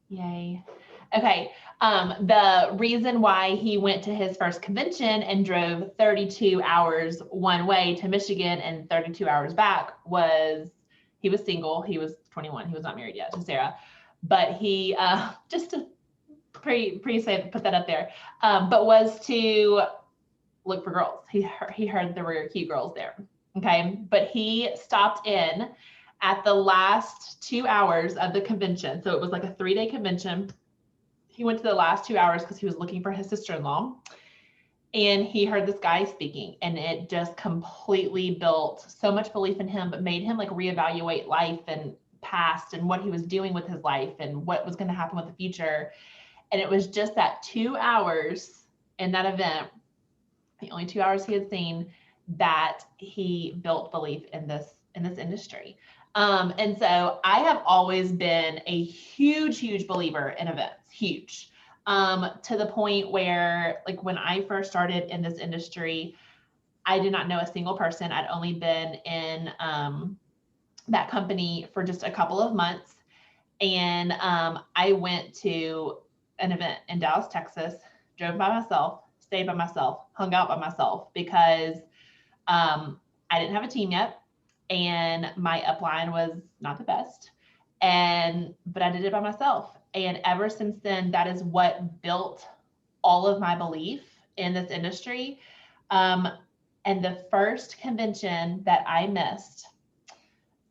Yay. Okay. The reason why he went to his first convention and drove 32 hours one way to Michigan and 32 hours back was he was single. He was 21. He was not married yet to Sarah, but he just to pretty safe put that up there. But was to look for girls. He heard there were cute girls there. Okay, but he stopped in at the last 2 hours of the convention. So it was like a 3-day convention. He went to the last 2 hours because he was looking for his sister-in-law, and he heard this guy speaking, and it just completely built so much belief in him, but made him like reevaluate life and past and what he was doing with his life and what was going to happen with the future. And it was just that 2 hours in that event, the only 2 hours he had seen, that he built belief in this industry. And so I have always been a huge believer in events, huge, to the point where, like, when I first started in this industry, I did not know a single person. I'd only been in that company for just a couple of months. And I went to an event in Dallas, Texas, drove by myself, stayed by myself, hung out by myself, because I didn't have a team yet, and my upline was not the best. But I did it by myself. And ever since then, that is what built all of my belief in this industry. And the first convention that I missed,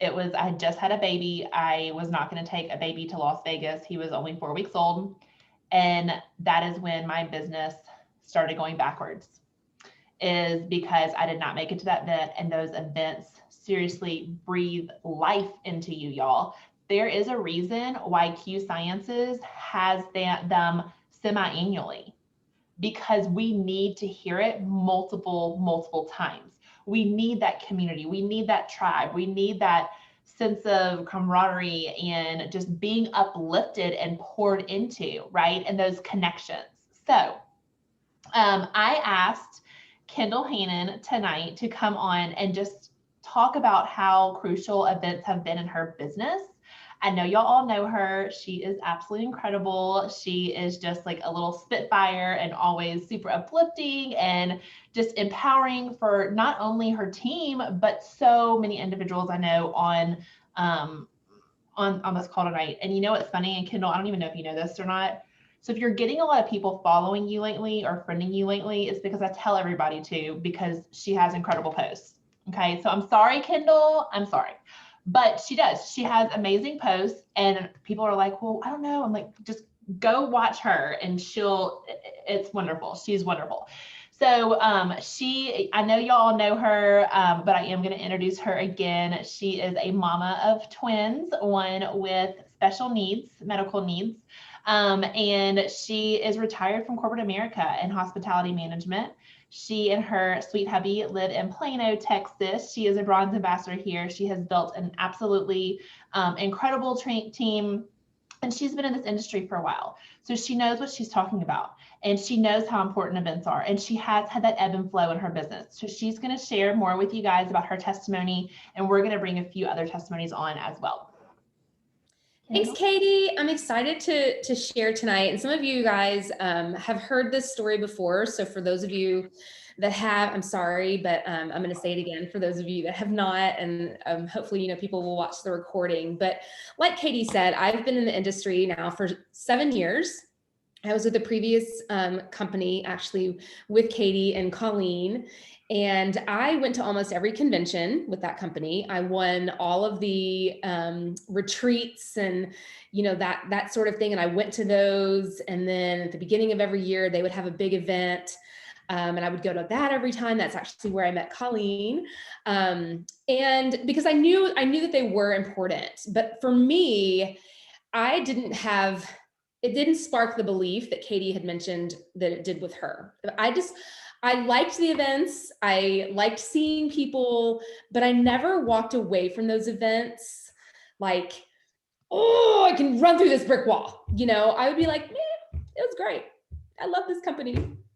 I had just had a baby. I was not going to take a baby to Las Vegas. He was only 4 weeks old. And that is when my business started going backwards, is because I did not make it to that event. And those events seriously breathe life into you, y'all. There is a reason why Q Sciences has them semi-annually, because we need to hear it multiple times. We need that community. We need that tribe. We need that sense of camaraderie and just being uplifted and poured into, right? And those connections. So I asked Kendall Hannon tonight to come on and just talk about how crucial events have been in her business. I know y'all all know her. She is absolutely incredible. She is just like a little spitfire and always super uplifting and just empowering for not only her team, but so many individuals I know on this call tonight. And you know what's funny? And Kendall, I don't even know if you know this or not. So if you're getting a lot of people following you lately or friending you lately, it's because I tell everybody to, because she has incredible posts. Okay, so I'm sorry, Kendall. I'm sorry. But she does. She has amazing posts, and people are like, well, I don't know. I'm like, just go watch her, and it's wonderful. She's wonderful. So I know y'all know her, but I am going to introduce her again. She is a mama of twins, one with special needs, medical needs. And she is retired from corporate America and hospitality management. She and her sweet hubby live in Plano, Texas. She is a bronze ambassador here. She has built an absolutely incredible team, and she's been in this industry for a while. So she knows what she's talking about, and she knows how important events are, and she has had that ebb and flow in her business. So she's going to share more with you guys about her testimony, and we're going to bring a few other testimonies on as well. Thanks, Katie. I'm excited to share tonight. And some of you guys have heard this story before. So for those of you that have, I'm sorry, but I'm going to say it again for those of you that have not, and hopefully, people will watch the recording. But like Katie said, I've been in the industry now for 7 years. I was with the previous company, actually, with Katie and Colleen. And I went to almost every convention with that company. I won all of the retreats and, that sort of thing. And I went to those. And then at the beginning of every year, they would have a big event. And I would go to that every time. That's actually where I met Colleen. And because I knew that they were important. But for me, it didn't spark the belief that Katie had mentioned that it did with her. I liked the events. I liked seeing people, but I never walked away from those events like, oh, I can run through this brick wall. I would be like, man, it was great. I love this company.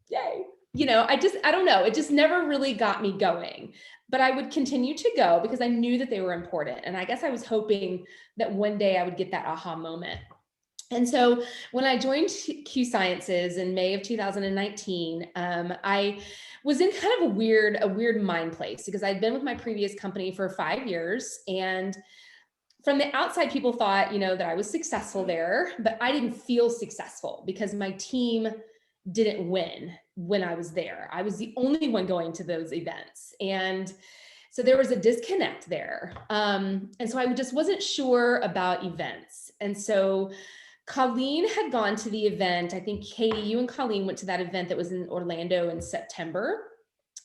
Yay. I don't know. It just never really got me going, but I would continue to go because I knew that they were important. And I guess I was hoping that one day I would get that aha moment. And so when I joined Q Sciences in May of 2019, I was in kind of a weird mind place because I'd been with my previous company for 5 years, and from the outside, people thought, that I was successful there, but I didn't feel successful because my team didn't win when I was there. I was the only one going to those events. And so there was a disconnect there. And so I just wasn't sure about events. And so Colleen had gone to the event. I think Katie, you and Colleen went to that event that was in Orlando in September.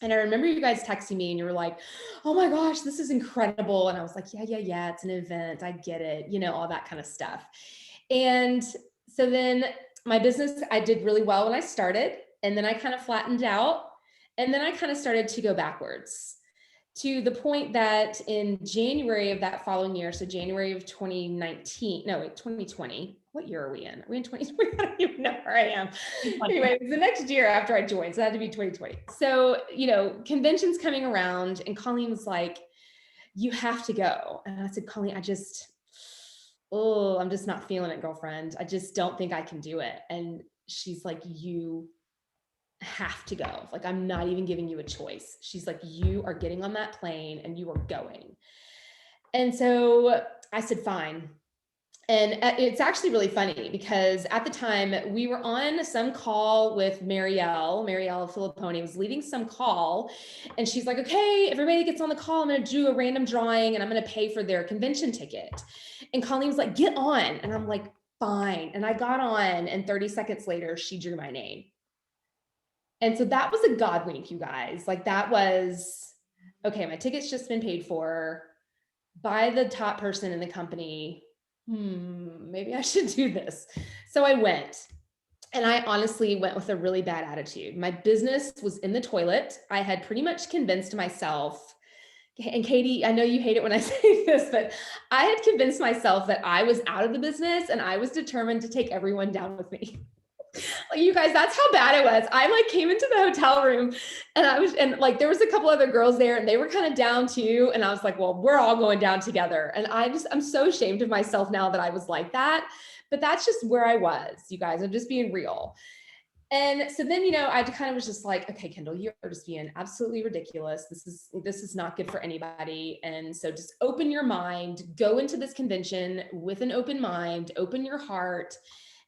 And I remember you guys texting me and you were like, oh my gosh, this is incredible. And I was like, yeah, it's an event. I get it, all that kind of stuff. And so then my business, I did really well when I started, and then I kind of flattened out, and then I kind of started to go backwards to the point that in January of that following year, so January of 2020, what year are we in? Are we in 2020? I don't even know where I am. Anyway, it was the next year after I joined, so that had to be 2020. So, conventions coming around, and Colleen was like, you have to go. And I said, Colleen, I'm just not feeling it, girlfriend. I just don't think I can do it. And she's like, you have to go. Like, I'm not even giving you a choice. She's like, you are getting on that plane and you are going. And so I said, fine. And it's actually really funny because at the time we were on some call with Marielle Filipponi was leading some call, and she's like, okay, everybody gets on the call. I'm going to do a random drawing and I'm going to pay for their convention ticket. And Colleen was like, get on. And I'm like, fine. And I got on, and 30 seconds later, she drew my name. And so that was a God wink, you guys. Like, that was, okay, my ticket's just been paid for by the top person in the company. Maybe I should do this. So I went, and I honestly went with a really bad attitude. My business was in the toilet. I had pretty much convinced myself, and Katie, I know you hate it when I say this, but I had convinced myself that I was out of the business and I was determined to take everyone down with me. Like, you guys, that's how bad it was. I came into the hotel room, and there was a couple other girls there, and they were kind of down too. And I was like, well, we're all going down together. And I'm so ashamed of myself now that I was like that, but that's just where I was, you guys. I'm just being real. And so then, I kind of was just like, okay, Kendall, you're just being absolutely ridiculous. This is not good for anybody. And so just open your mind, go into this convention with an open mind, open your heart,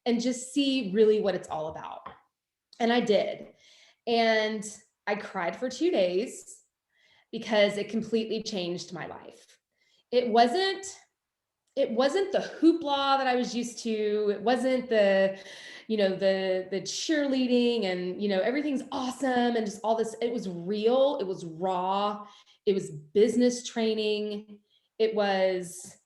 and just see really what it's all about. And I did. And I cried for 2 days because it completely changed my life. It wasn't the hoopla that I was used to. It wasn't the cheerleading and, everything's awesome and just all this. It was real. It was raw. It was business training. It was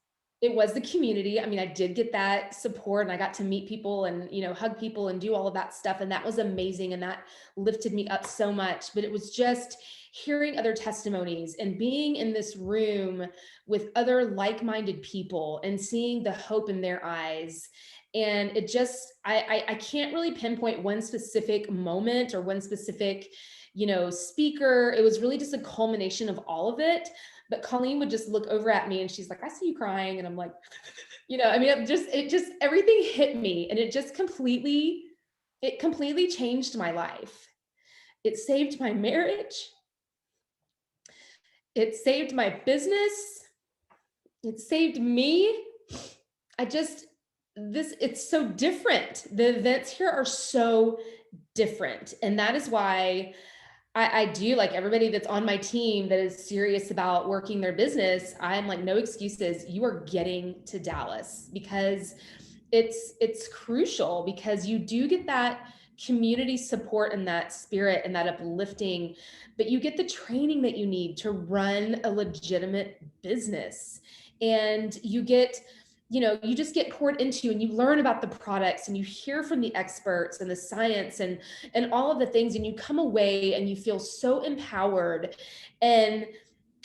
the community. I mean, I did get that support, and I got to meet people and, hug people and do all of that stuff. And that was amazing. And that lifted me up so much. But it was just hearing other testimonies and being in this room with other like-minded people and seeing the hope in their eyes. And it just, I can't really pinpoint one specific moment or one specific, speaker. It was really just a culmination of all of it. But Colleen would just look over at me and she's like, I see you crying. And I'm like, it just, everything hit me, and it completely changed my life. It saved my marriage. It saved my business. It saved me. It's so different. The events here are so different. And that is why I do, like, everybody that's on my team that is serious about working their business, I'm like, no excuses. You are getting to Dallas because it's crucial, because you do get that community support and that spirit and that uplifting, but you get the training that you need to run a legitimate business. And you get, you just get poured into, and you learn about the products, and you hear from the experts and the science and all of the things, and you come away and you feel so empowered. And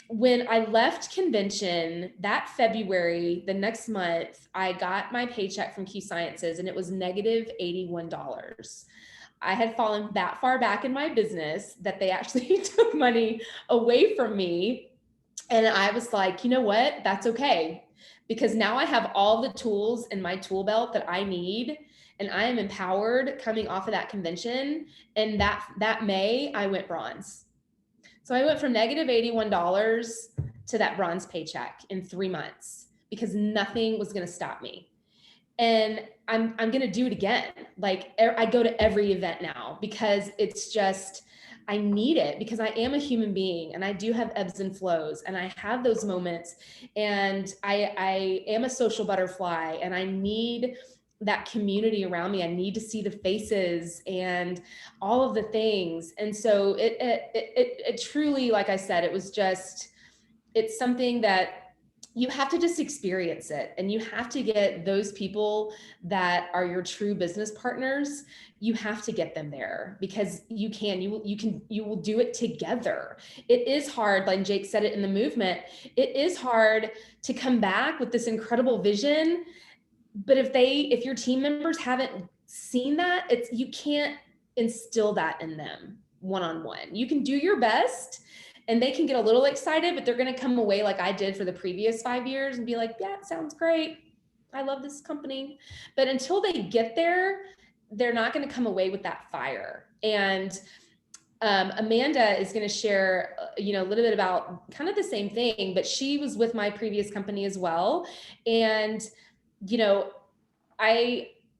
when I left convention that February, the next month, I got my paycheck from Q Sciences, and it was negative $81. I had fallen that far back in my business that they actually took money away from me. And I was like, you know what? That's okay, because now I have all the tools in my tool belt that I need, and I am empowered coming off of that convention. And that May, I went bronze. So I went from negative $81 to that bronze paycheck in 3 months because nothing was going to stop me. And I'm going to do it again. Like I go to every event now because it's just, I need it, because I am a human being and I do have ebbs and flows, and I have those moments, and I am a social butterfly, and I need that community around me. I need to see the faces and all of the things. And so it truly, like I said, it's something that you have to just experience it, and you have to get those people that are your true business partners. You have to get them there, because you will do it together. It is hard, like Jake said it in the movement, it is hard to come back with this incredible vision. But if your team members haven't seen that, you can't instill that in them one-on-one. You can do your best, and they can get a little excited, but they're going to come away like I did for the previous 5 years and be like, yeah, it sounds great. I love this company. But until they get there, they're not going to come away with that fire. And Amanda is going to share, a little bit about kind of the same thing, but she was with my previous company as well. And,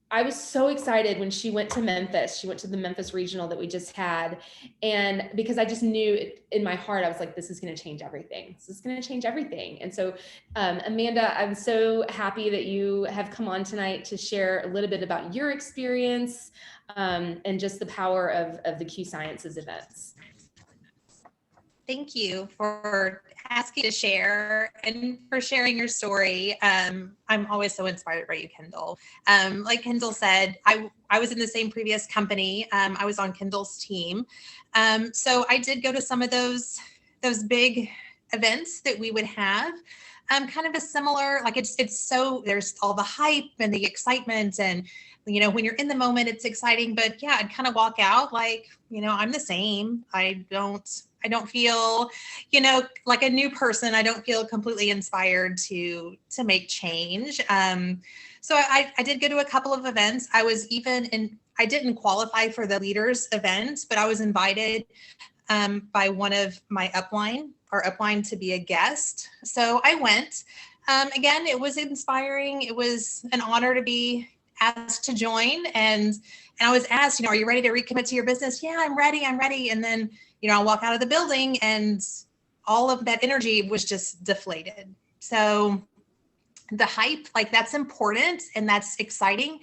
I was so excited when she went to Memphis. She went to the Memphis regional that we just had. And because I just knew in my heart, I was like, this is going to change everything. This is going to change everything. And so, Amanda, I'm so happy that you have come on tonight to share a little bit about your experience, and just the power of the Q Sciences events. Thank you for asking to share and for sharing your story. I'm always so inspired by you, Kendall. Like Kendall said, I was in the same previous company. I was on Kendall's team. So I did go to some of those big events that we would have. Kind of a similar, like it's so, there's all the hype and the excitement, and when you're in the moment, it's exciting. But yeah, I'd kind of walk out like, I'm the same. I don't feel, like a new person. I don't feel completely inspired to make change. So I did go to a couple of events. I didn't qualify for the leaders event, but I was invited by one of my our upline to be a guest. So I went. Again, it was inspiring. It was an honor to be asked to join. And I was asked, are you ready to recommit to your business? Yeah, I'm ready. And then, I'll walk out of the building and all of that energy was just deflated. So the hype, like that's important and that's exciting,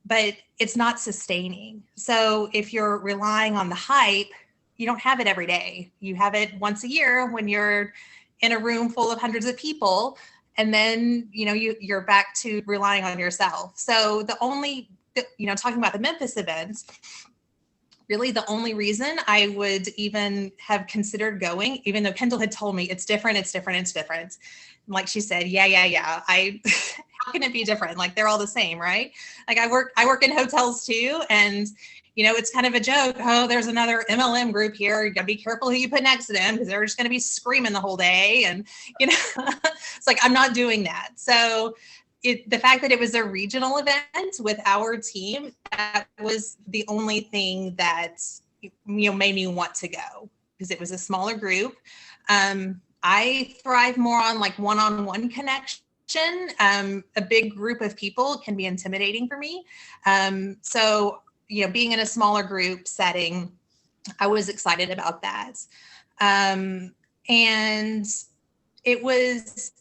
but it's not sustaining. So if you're relying on the hype, you don't have it every day. You have it once a year when you're in a room full of hundreds of people, and then, you're back to relying on yourself. So talking about the Memphis events, really the only reason I would even have considered going, even though Kendall had told me it's different. Like she said, yeah. How can it be different? Like they're all the same, right? Like I work in hotels too. And, it's kind of a joke. Oh, there's another MLM group here. You gotta be careful who you put next to them because they're just going to be screaming the whole day. And, it's like, I'm not doing that. So the fact that it was a regional event with our team, that was the only thing that, made me want to go, because it was a smaller group. I thrive more on like one-on-one connection. A big group of people can be intimidating for me. So, being in a smaller group setting, I was excited about that. And it was,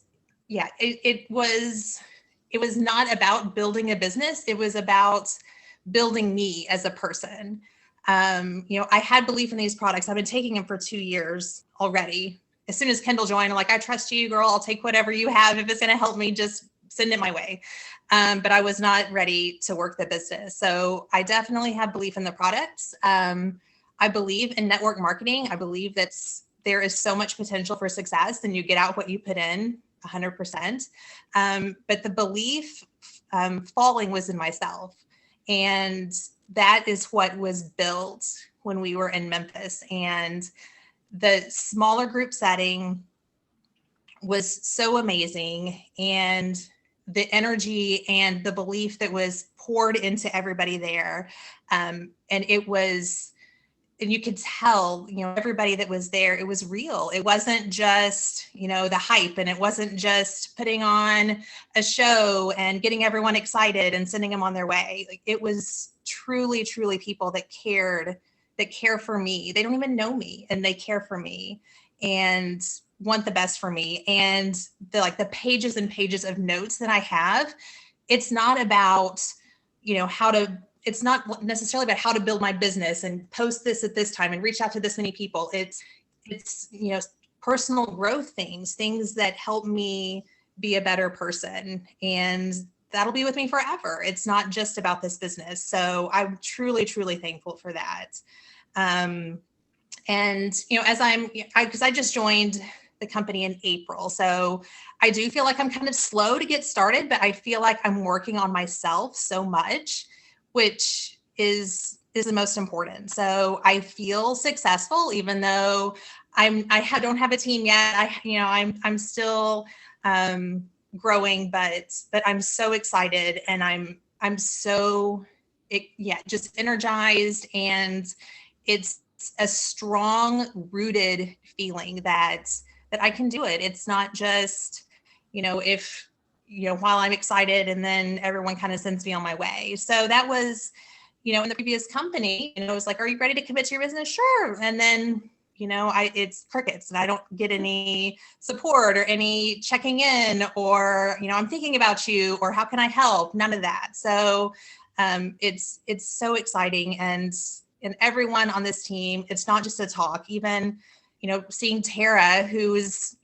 it was not about building a business. It was about building me as a person. I had belief in these products. I've been taking them for 2 years already. As soon as Kendall joined, I'm like, I trust you, girl. I'll take whatever you have. If it's going to help me, just send it my way. But I was not ready to work the business. So I definitely have belief in the products. I believe in network marketing. I believe that there is so much potential for success, and you get out what you put in 100%. But the belief falling was in myself. And that is what was built when we were in Memphis. And the smaller group setting was so amazing. And the energy and the belief that was poured into everybody there. And it was, and you could tell, everybody that was there, it was real. It wasn't just, the hype, and it wasn't just putting on a show and getting everyone excited and sending them on their way. Like, it was truly, truly people that care for me. They don't even know me, and they care for me and want the best for me. And the pages and pages of notes that I have, it's not about, it's not necessarily about how to build my business and post this at this time and reach out to this many people. It's personal growth things that help me be a better person. And that'll be with me forever. It's not just about this business. So I'm truly, truly thankful for that. And, because I just joined the company in April. So I do feel like I'm kind of slow to get started, but I feel like I'm working on myself so much, which is the most important. So I feel successful, even though I don't have a team yet. I'm still growing, but I'm so excited, and I'm so just energized, and it's a strong rooted feeling that I can do it. It's not just, if, while I'm excited and then everyone kind of sends me on my way. So that was, in the previous company, it was like, are you ready to commit to your business? Sure. And then, it's crickets, and I don't get any support or any checking in, or, I'm thinking about you, or how can I help? None of that. So it's so exciting. And everyone on this team, it's not just a talk. Even, seeing Tara, who's,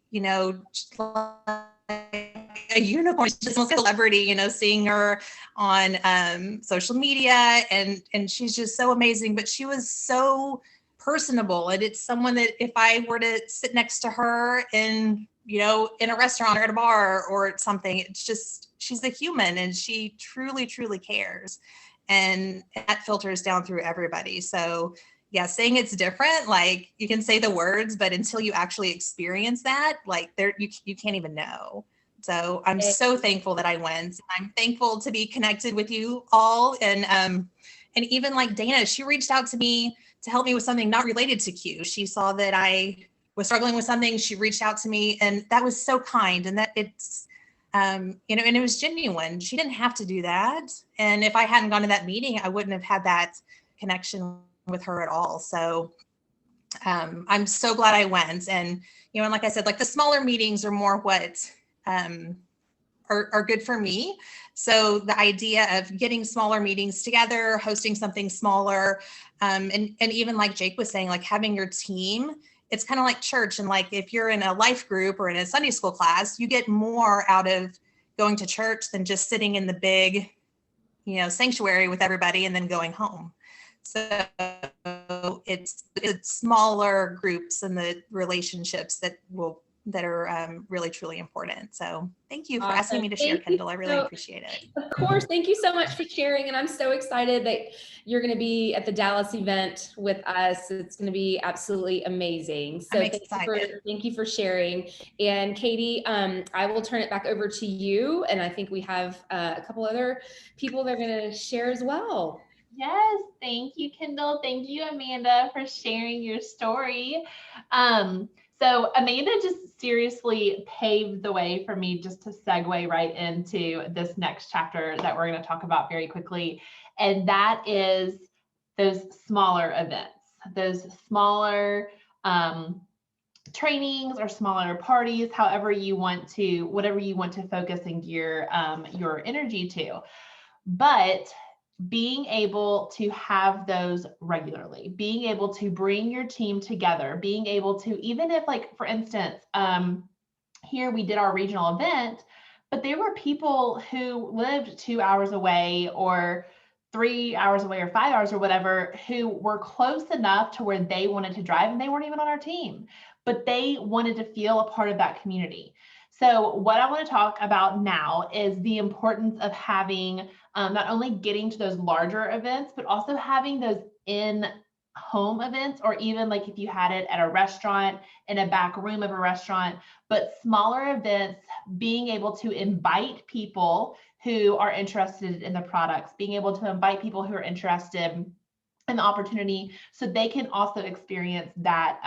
a unicorn, she's just a celebrity, seeing her on social media, and she's just so amazing. But she was so personable, and it's someone that if I were to sit next to her in a restaurant or at a bar or something, it's just, she's a human, and she truly, truly cares, and that filters down through everybody. So yeah, saying it's different, like, you can say the words, but until you actually experience that, like, you can't even know. So I'm so thankful that I went. I'm thankful to be connected with you all. And even like Dana, she reached out to me to help me with something not related to Q. She saw that I was struggling with something. She reached out to me, and that was so kind. And that it's, and it was genuine. She didn't have to do that. And if I hadn't gone to that meeting, I wouldn't have had that connection with her at all. So I'm so glad I went. And, and like I said, like, the smaller meetings are more what are good for me. So the idea of getting smaller meetings together, hosting something smaller, and even like Jake was saying, like, having your team, it's kind of like church. And like, if you're in a life group or in a Sunday school class, you get more out of going to church than just sitting in the big, sanctuary with everybody and then going home. So it's smaller groups and the relationships that are really, truly important. So thank you for asking me to share, Kendall. I really appreciate it. Of course. Thank you so much for sharing. And I'm so excited that you're going to be at the Dallas event with us. It's going to be absolutely amazing. So thank you for sharing. And Katie, I will turn it back over to you. And I think we have a couple other people that are going to share as well. Yes, thank you, Kendall. Thank you, Amanda, for sharing your story. So Amanda just seriously paved the way for me just to segue right into this next chapter that we're going to talk about very quickly. And that is those smaller events, those smaller trainings or smaller parties, whatever you want to focus and gear your energy to. But being able to have those regularly, being able to bring your team together, being able to, even if, like, for instance, here we did our regional event, but there were people who lived 2 hours away or 3 hours away or 5 hours or whatever, who were close enough to where they wanted to drive, and they weren't even on our team, but they wanted to feel a part of that community. So what I want to talk about now is the importance of having not only getting to those larger events, but also having those in home events, or even like if you had it at a restaurant, in a back room of a restaurant, but smaller events, being able to invite people who are interested in the products, being able to invite people who are interested in the opportunity, so they can also experience that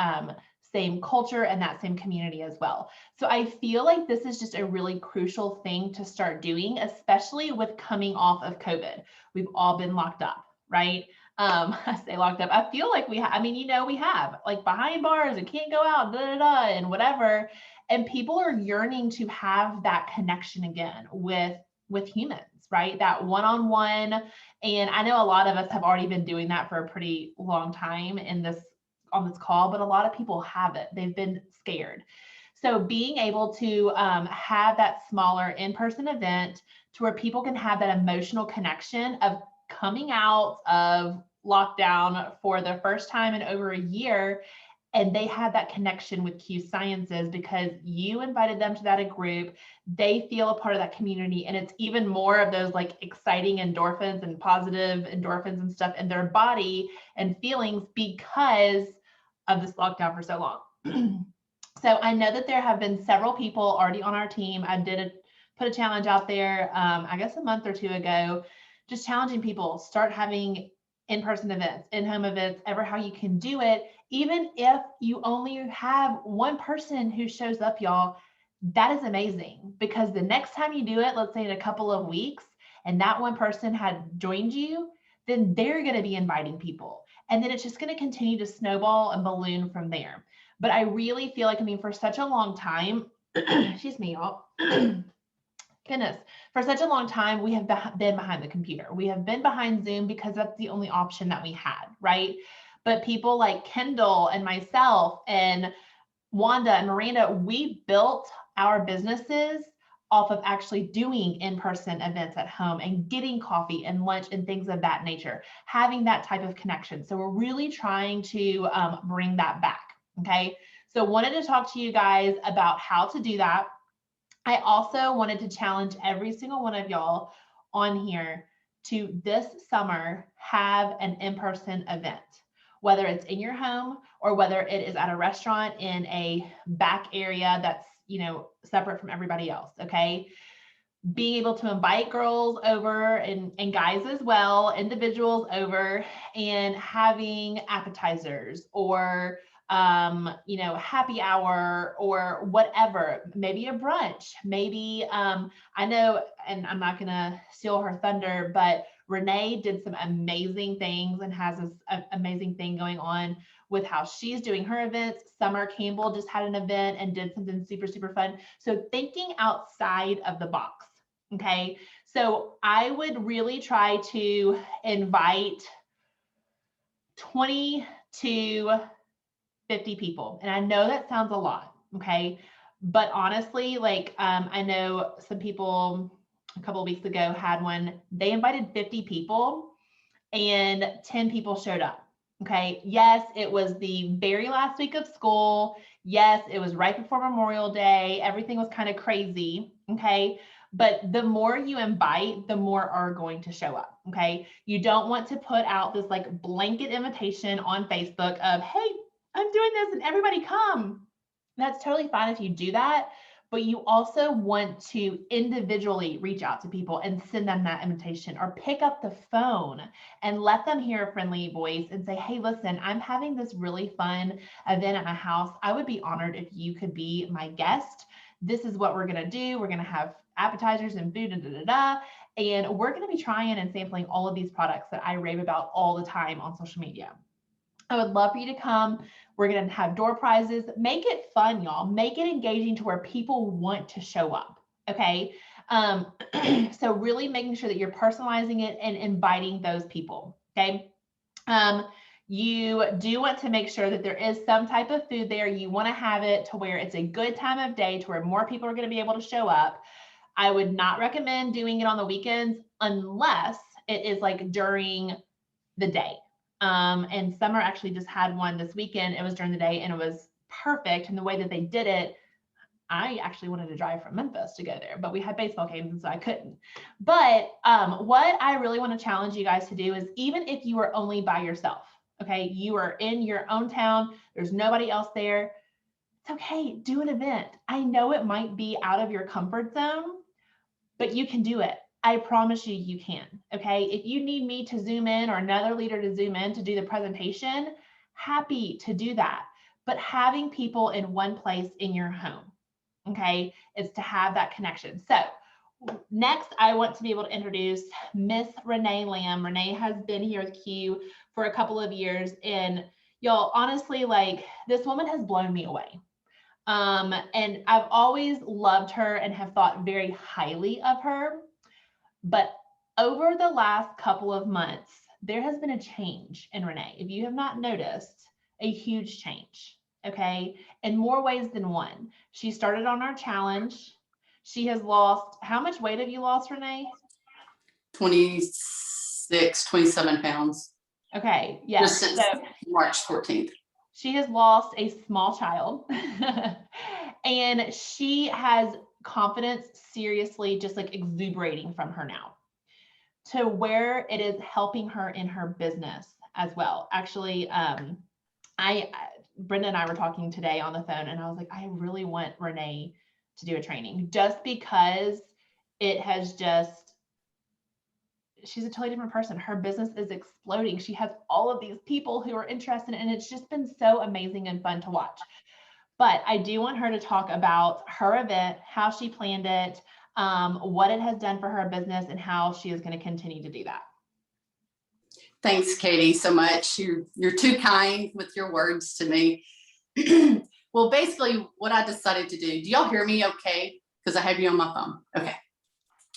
same culture and that same community as well. So I feel like this is just a really crucial thing to start doing, especially with coming off of COVID. We've all been locked up, right? I say locked up. I feel like we have, I mean, we have like behind bars and can't go out, and whatever. And people are yearning to have that connection again with humans, right? That one-on-one. And I know a lot of us have already been doing that for a pretty long time on this call, but a lot of people haven't. They've been scared. So being able to have that smaller in-person event to where people can have that emotional connection of coming out of lockdown for the first time in over a year, and they have that connection with Q Sciences because you invited them to that group. They feel a part of that community, and it's even more of those like exciting endorphins and positive endorphins and stuff in their body and feelings because of this lockdown for so long. So I know that there have been several people already on our team. I did put a challenge out there, I guess a month or two ago, just challenging people, start having in-person events, in-home events, ever how you can do it. Even if you only have one person who shows up, y'all, that is amazing, because the next time you do it, let's say in a couple of weeks, and that one person had joined you, then they're going to be inviting people. And then it's just going to continue to snowball and balloon from there. But I really feel like, I mean, for such a long time, excuse me, y'all. Goodness, for such a long time, we have been behind the computer. We have been behind Zoom because that's the only option that we had, right? But people like Kendall and myself and Wanda and Miranda, we built our businesses off of actually doing in-person events at home and getting coffee and lunch and things of that nature, having that type of connection. So we're really trying to bring that back, okay? So wanted to talk to you guys about how to do that. I also wanted to challenge every single one of y'all on here to this summer have an in-person event, whether it's in your home or whether it is at a restaurant in a back area that's, separate from everybody else, okay? Being able to invite girls over and guys as well, individuals over, and having appetizers or happy hour or whatever, maybe a brunch, maybe, I know, and I'm not gonna steal her thunder, but Renee did some amazing things and has this amazing thing going on with how she's doing her events. Summer Campbell just had an event and did something super, super fun. So thinking outside of the box, okay? So I would really try to invite 20 to 50 people. And I know that sounds a lot, okay? But honestly, like I know some people a couple of weeks ago had one, they invited 50 people and 10 people showed up, okay? Yes, it was the very last week of school. Yes, it was right before Memorial Day. Everything was kind of crazy, okay? But the more you invite, the more are going to show up, okay? You don't want to put out this like blanket invitation on Facebook of, hey, I'm doing this and everybody come. That's totally fine if you do that, but you also want to individually reach out to people and send them that invitation, or pick up the phone and let them hear a friendly voice and say, hey, listen, I'm having this really fun event at my house. I would be honored if you could be my guest. This is what we're going to do. We're going to have appetizers and food and we're going to be trying and sampling all of these products that I rave about all the time on social media. I would love for you to come. We're going to have door prizes. Make it fun, y'all. Make it engaging to where people want to show up, okay? So really making sure that you're personalizing it and inviting those people, okay? You do want to make sure that there is some type of food there. You want to have it to where it's a good time of day to where more people are going to be able to show up. I would not recommend doing it on the weekends unless it is like during the day. And Summer actually just had one this weekend. It was during the day and it was perfect. And the way that they did it, I actually wanted to drive from Memphis to go there, but we had baseball games and so I couldn't. But what I really want to challenge you guys to do is, even if you are only by yourself, Okay. You are in your own town. There's nobody else there. It's okay. Do an event. I know it might be out of your comfort zone, but you can do it. I promise you, you can. Okay. If you need me to zoom in or another leader to zoom in to do the presentation, happy to do that. But having people in one place in your home, okay, is to have that connection. So next, I want to be able to introduce Miss Renee Lamb. Renee has been here with Q for a couple of years, and y'all, honestly, like, this woman has blown me away. And I've always loved her and have thought very highly of her. But over the last couple of months, there has been a change in Renee. If you have not noticed, a huge change, okay, in more ways than one. She started on our challenge. She has lost, how much weight have you lost, Renee? 26, 27 pounds. Okay, yes. Just since March 14th. She has lost a small child and she has confidence seriously just like exuberating from her now to where it is helping her in her business as well. Actually, Brenda and I were talking today on the phone and I was like, I really want Renee to do a training just because it has just, she's a totally different person. Her business is exploding. She has all of these people who are interested and it's just been so amazing and fun to watch. But I do want her to talk about her event, how she planned it, what it has done for her business and how she is going to continue to do that. Thanks, Katie, so much. You're too kind with your words to me. Well, basically what I decided to do y'all hear me okay? Because I have you on my phone. Okay.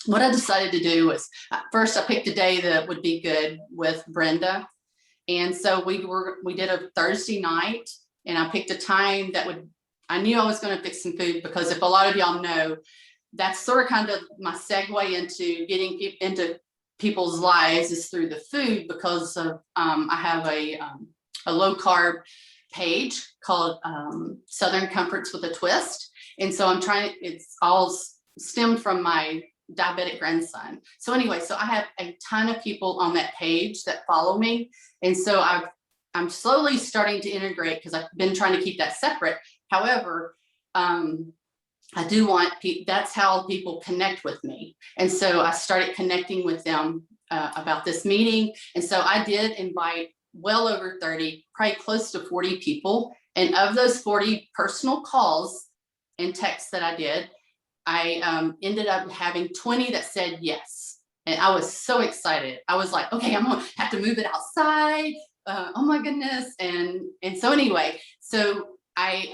What I decided to do was first I picked a day that would be good with Brenda. And so we did a Thursday night and I picked a time that I knew I was going to fix some food because if a lot of y'all know, that's sort of kind of my segue into getting into people's lives is through the food because of I have a low carb page called Southern Comforts with a Twist. And so it's all stemmed from my diabetic grandson. So anyway, so I have a ton of people on that page that follow me. And so I'm slowly starting to integrate because I've been trying to keep that separate. However, I do want, that's how people connect with me. And so I started connecting with them about this meeting. And so I did invite well over 30, probably close to 40 people. And of those 40 personal calls and texts that I did, I ended up having 20 that said yes. And I was so excited. I was like, okay, I'm gonna have to move it outside. Oh my goodness. And so anyway, so I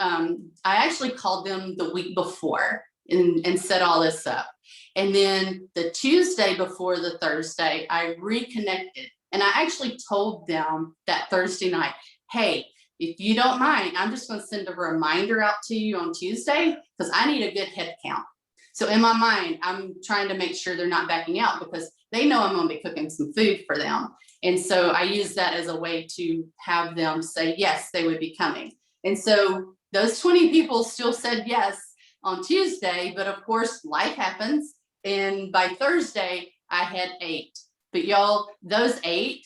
actually called them the week before and set all this up. And then the Tuesday before the Thursday, I reconnected and I actually told them that Thursday night, hey, if you don't mind, I'm just going to send a reminder out to you on Tuesday because I need a good head count. So in my mind, I'm trying to make sure they're not backing out because they know I'm going to be cooking some food for them. And so I use that as a way to have them say, yes, they would be coming. And so those 20 people still said yes on Tuesday, but of course life happens. And by Thursday, I had 8. But y'all, those 8,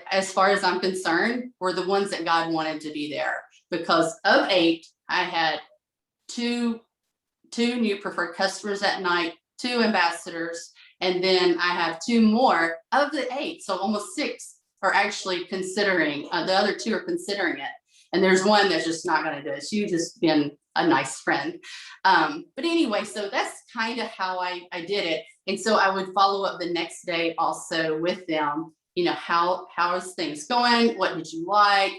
as far as I'm concerned, were the ones that God wanted to be there. Because of 8, I had two new preferred customers that night, 2 ambassadors, and then I have 2 more of the 8. So almost 6 are actually considering, the other 2 are considering it. And there's one that's just not going to do it. She's just been a nice friend. But anyway, so that's kind of how I did it. And so I would follow up the next day also with them, you know, how is things going? What did you like?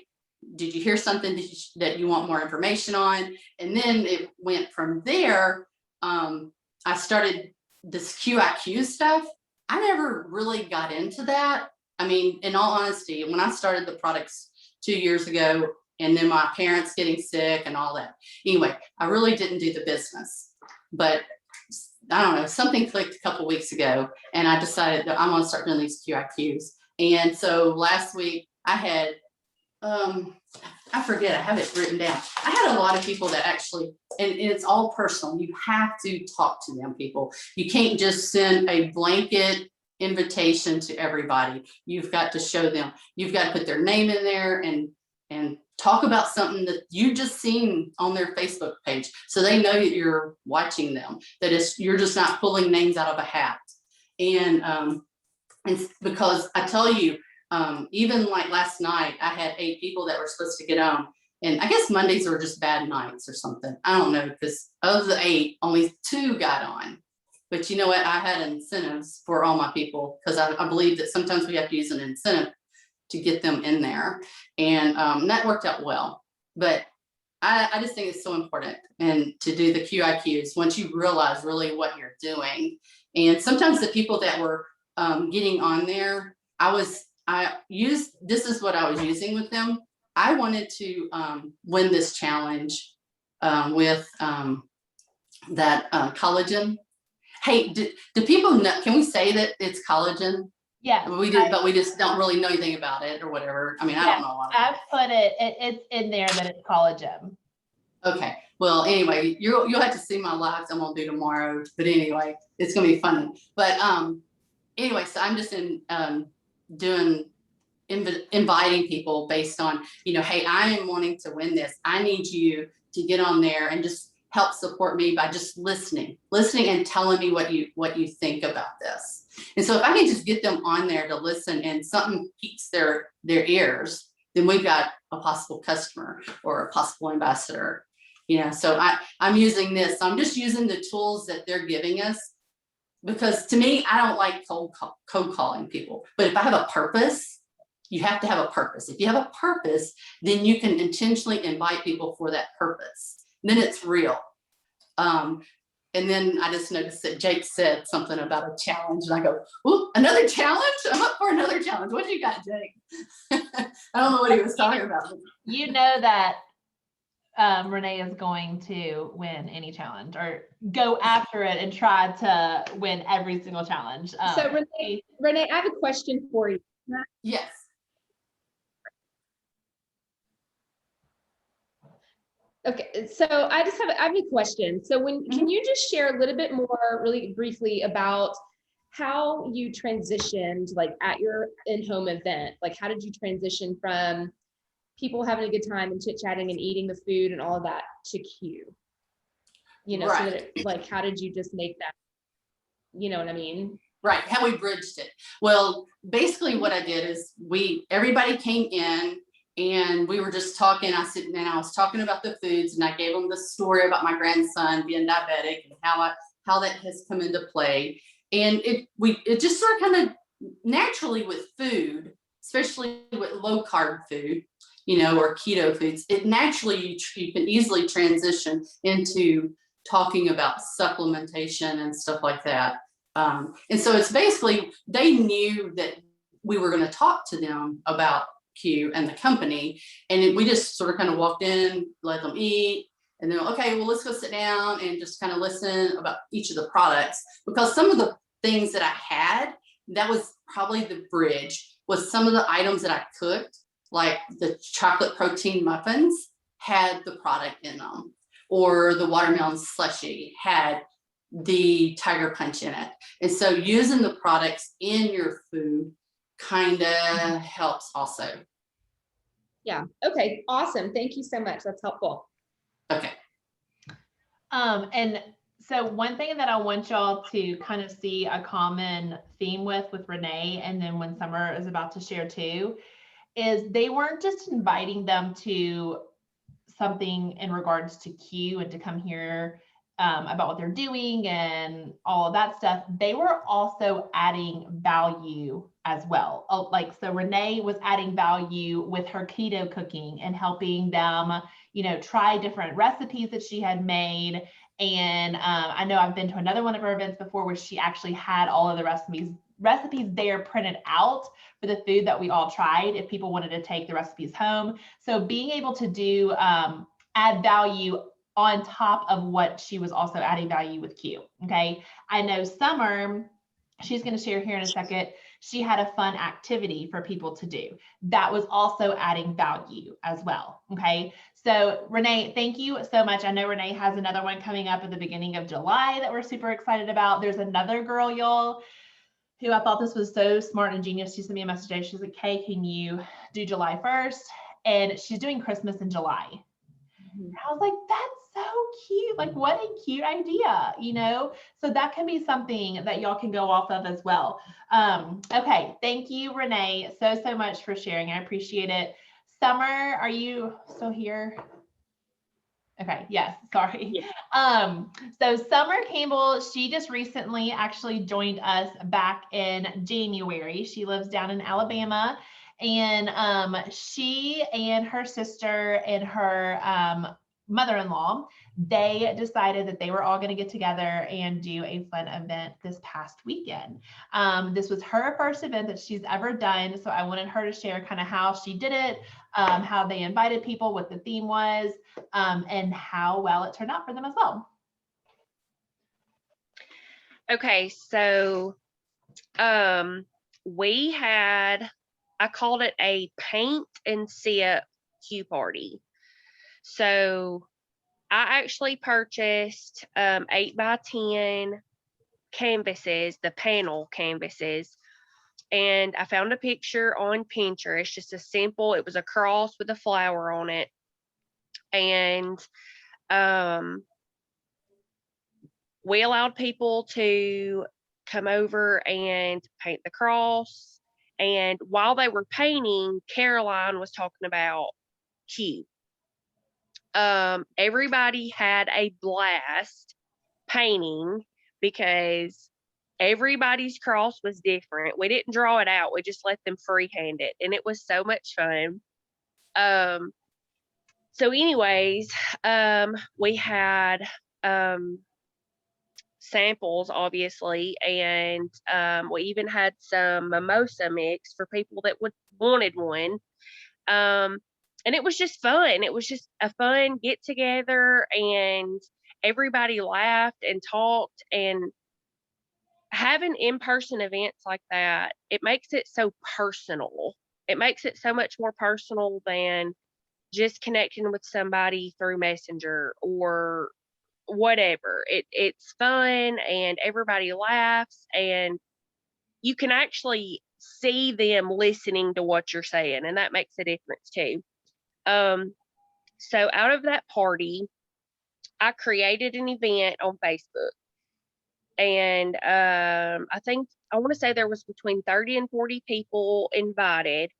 Did you hear something that you want more information on? And then it went from there. I started this QIQ stuff. I never really got into that. I mean, in all honesty, when I started the products 2 years ago, and then my parents getting sick and all that. Anyway, I really didn't do the business, but I don't know, something clicked a couple weeks ago and I decided that I'm going to start doing these QIQs. And so last week I had, I forget, I have it written down. I had a lot of people that actually, and it's all personal. You have to talk to them, people. You can't just send a blanket invitation to everybody. You've got to show them, you've got to put their name in there and talk about something that you just seen on their Facebook page. So they know that you're watching them, that you're just not pulling names out of a hat. And because I tell you, even like last night, I had 8 people that were supposed to get on. And I guess Mondays are just bad nights or something. I don't know, because of the 8, only 2 got on. But you know what? I had incentives for all my people, because I believe that sometimes we have to use an incentive to get them in there. And that worked out well. But I just think it's so important and to do the QIQs once you realize really what you're doing. And sometimes the people that were getting on there, this is what I was using with them. I wanted to win this challenge with that collagen. Hey, do people know, can we say that it's collagen? Yeah. We did, but we just don't really know anything about it or whatever. I mean, I don't know a lot I've put it's in there that it's collagen. Okay. Well, anyway, you'll have to see my lives I'm gonna do tomorrow. But anyway, it's gonna be funny. But anyway, so I'm just inviting people based on, hey, I am wanting to win this. I need you to get on there and just help support me by just listening and telling me what you think about this. And so if I can just get them on there to listen and something piques their ears, then we've got a possible customer or a possible ambassador. So I'm using this. I'm just using the tools that they're giving us, because to me, I don't like cold calling people. But if I have a purpose, you have to have a purpose. If you have a purpose, then you can intentionally invite people for that purpose. Then it's real. And then I just noticed that Jake said something about a challenge, and I go, "Ooh, another challenge? I'm up for another challenge. What do you got, Jake?" I don't know what he was talking about. You know that Renee is going to win any challenge or go after it and try to win every single challenge. So Renee, I have a question for you. Yes. Okay, so I have a question. So can you just share a little bit more really briefly about how you transitioned, like at your in-home event? Like, how did you transition from people having a good time and chit-chatting and eating the food and all of that to Q? Right. So that like, how did you just make that, you know what I mean? Right, how we bridged it. Well, basically what I did is everybody came in and we were just talking. I was talking about the foods, and I gave them the story about my grandson being diabetic and how that has come into play. And it just sort of kind of naturally with food, especially with low carb food, or keto foods, it naturally you can easily transition into talking about supplementation and stuff like that. And so it's basically, they knew that we were going to talk to them about Q and the company. And we just sort of kind of walked in, let them eat, and then, okay, well, let's go sit down and just kind of listen about each of the products. Because some of the things that I had, that was probably the bridge, was some of the items that I cooked, like the chocolate protein muffins had the product in them, or the watermelon slushy had the Tiger Punch in it. And so using the products in your food kind of helps also. Yeah. Okay. Awesome. Thank you so much. That's helpful. Okay. And so one thing that I want y'all to kind of see a common theme with Renee, and then when Summer is about to share too, is they weren't just inviting them to something in regards to Q and to come here about what they're doing and all of that stuff. They were also adding value as well. So Renee was adding value with her keto cooking and helping them, try different recipes that she had made. And I know I've been to another one of her events before where she actually had all of the recipes there printed out for the food that we all tried if people wanted to take the recipes home. So being able to do add value on top of what she was also adding value with Q. Okay. I know Summer, she's going to share here in a second, she had a fun activity for people to do. That was also adding value as well. Okay. So Renee, thank you so much. I know Renee has another one coming up at the beginning of July that we're super excited about. There's another girl, y'all, who I thought this was so smart and genius. She sent me a message today. She's like, "Hey, can you do July 1st?" And she's doing Christmas in July. And I was like, that's so cute. Like, what a cute idea, you know? So that can be something that y'all can go off of as well. Okay. Thank you, Renee, so much for sharing. I appreciate it. Summer, are you still here? Okay, yes, sorry. Yeah. So Summer Campbell, she just recently actually joined us back in January. She lives down in Alabama, and she and her sister and her mother-in-law, they decided that they were all going to get together and do a fun event this past weekend. This was her first event that she's ever done, so I wanted her to share kind of how she did it, how they invited people, what the theme was, and how well it turned out for them as well. Okay, so we had, I called it a paint and sip cue party. So I actually purchased 8x10 canvases, the panel canvases, and I found a picture on Pinterest, just a simple, it was a cross with a flower on it. And we allowed people to come over and paint the cross. And while they were painting, Caroline was talking about cue. Everybody had a blast painting because everybody's cross was different. We didn't draw it out. We just let them freehand it. And it was so much fun. So anyways, we had samples, obviously, and we even had some mimosa mix for people that wanted one. And it was just fun. It was just a fun get together, and everybody laughed and talked. And having in-person events like that, it makes it so personal. It makes it so much more personal than just connecting with somebody through Messenger or whatever. It's fun and everybody laughs, and you can actually see them listening to what you're saying, and that makes a difference too. So out of that party, I created an event on Facebook, and I want to say there was between 30 and 40 people invited.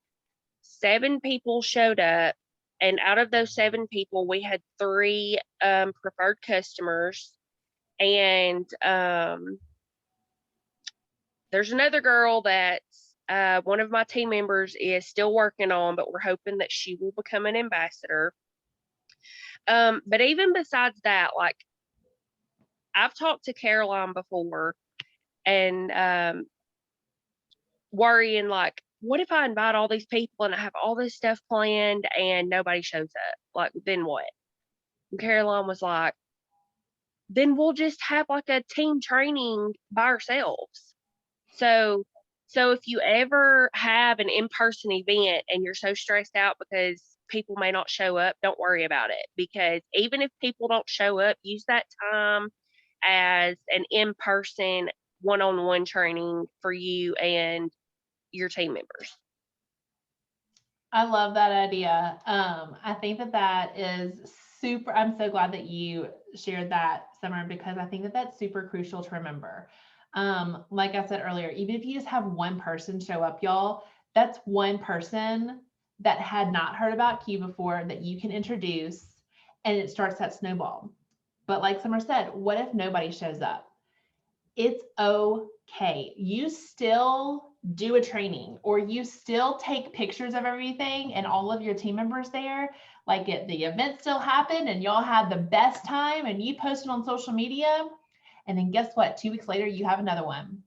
7 people showed up, and out of those 7 people, we had 3 preferred customers. And there's another girl that one of my team members is still working on, but we're hoping that she will become an ambassador. But even besides that, like, I've talked to Caroline before and worrying, like, what if I invite all these people and I have all this stuff planned and nobody shows up? Like, then what? And Caroline was like, then we'll just have like a team training by ourselves. So if you ever have an in-person event and you're so stressed out because people may not show up, don't worry about it, because even if people don't show up, use that time as an in-person one-on-one training for you and your team members. I love that idea. I think that is super. I'm so glad that you shared that, Summer, because I think that that's super crucial to remember. Like I said earlier, even if you just have one person show up, y'all, that's one person that had not heard about Cue before that you can introduce, and it starts that snowball. But like Summer said, what if nobody shows up? It's okay. You still do a training, or you still take pictures of everything and all of your team members there. Like, the event still happened and y'all had the best time, and you posted on social media. And then guess what? 2 weeks later, you have another one.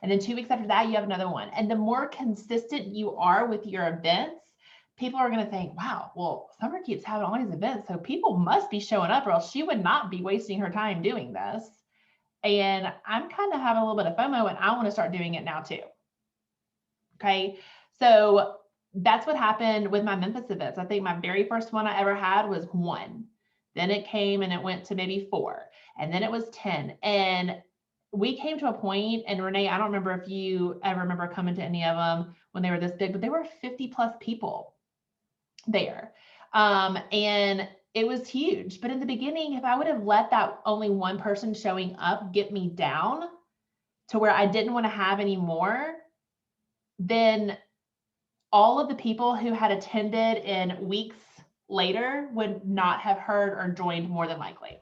And then 2 weeks after that, you have another one. And the more consistent you are with your events, people are going to think, wow, well, Summer keeps having all these events, so people must be showing up, or else she would not be wasting her time doing this. And I'm kind of having a little bit of FOMO, and I want to start doing it now too. Okay. So that's what happened with my Memphis events. I think my very first one I ever had was 1. Then it came and it went to maybe 4, and then it was 10. And we came to a point, and Renee, I don't remember if you ever remember coming to any of them when they were this big, but they were 50 plus people there. And it was huge. But in the beginning, if I would have let that only one person showing up get me down to where I didn't want to have any more, then all of the people who had attended in weeks later would not have heard or joined more than likely,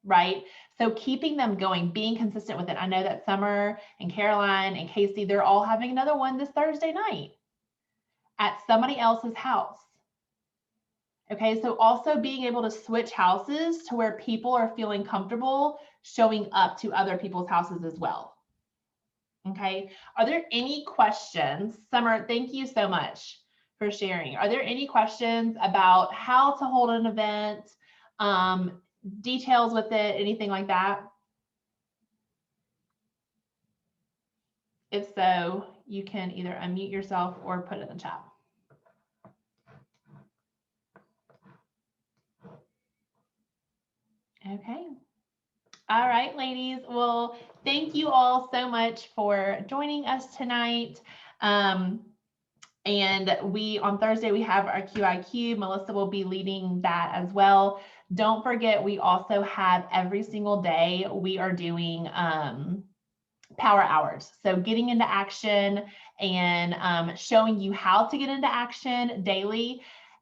right? So keeping them going, being consistent with it. I know that Summer and Caroline and Casey, they're all having another one this Thursday night at somebody else's house. Okay, so also being able to switch houses to where people are feeling comfortable showing up to other people's houses as well. Okay, are there any questions? Summer, thank you so much for sharing. Are there any questions about how to hold an event, details with it, anything like that? If so, you can either unmute yourself or put it in the chat. Okay. All right, ladies. Well, thank you all so much for joining us tonight. And on Thursday, we have our QIQ. Melissa will be leading that as well. Don't forget, we also have every single day, we are doing power hours. So getting into action and showing you how to get into action daily.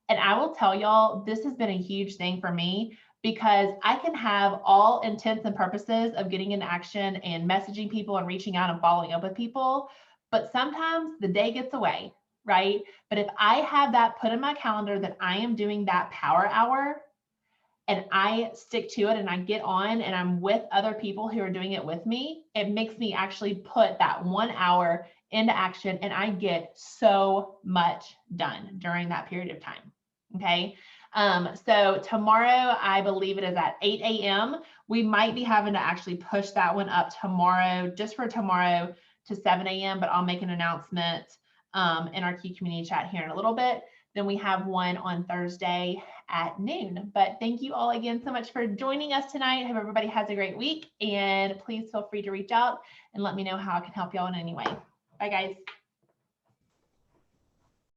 And I will tell y'all, this has been a huge thing for me, because I can have all intents and purposes of getting into action and messaging people and reaching out and following up with people. But sometimes the day gets away, right? But if I have that put in my calendar that I am doing that power hour, and I stick to it and I get on and I'm with other people who are doing it with me, it makes me actually put that 1 hour into action, and I get so much done during that period of time. Okay. So tomorrow, I believe it is at 8 a.m. We might be having to actually push that one up tomorrow, just for tomorrow, to 7 a.m. But I'll make an announcement in our key community chat here in a little bit. Then we have one on Thursday at noon. But thank you all again so much for joining us tonight. I hope everybody has a great week, and please feel free to reach out and let me know how I can help y'all in any way. Bye, guys.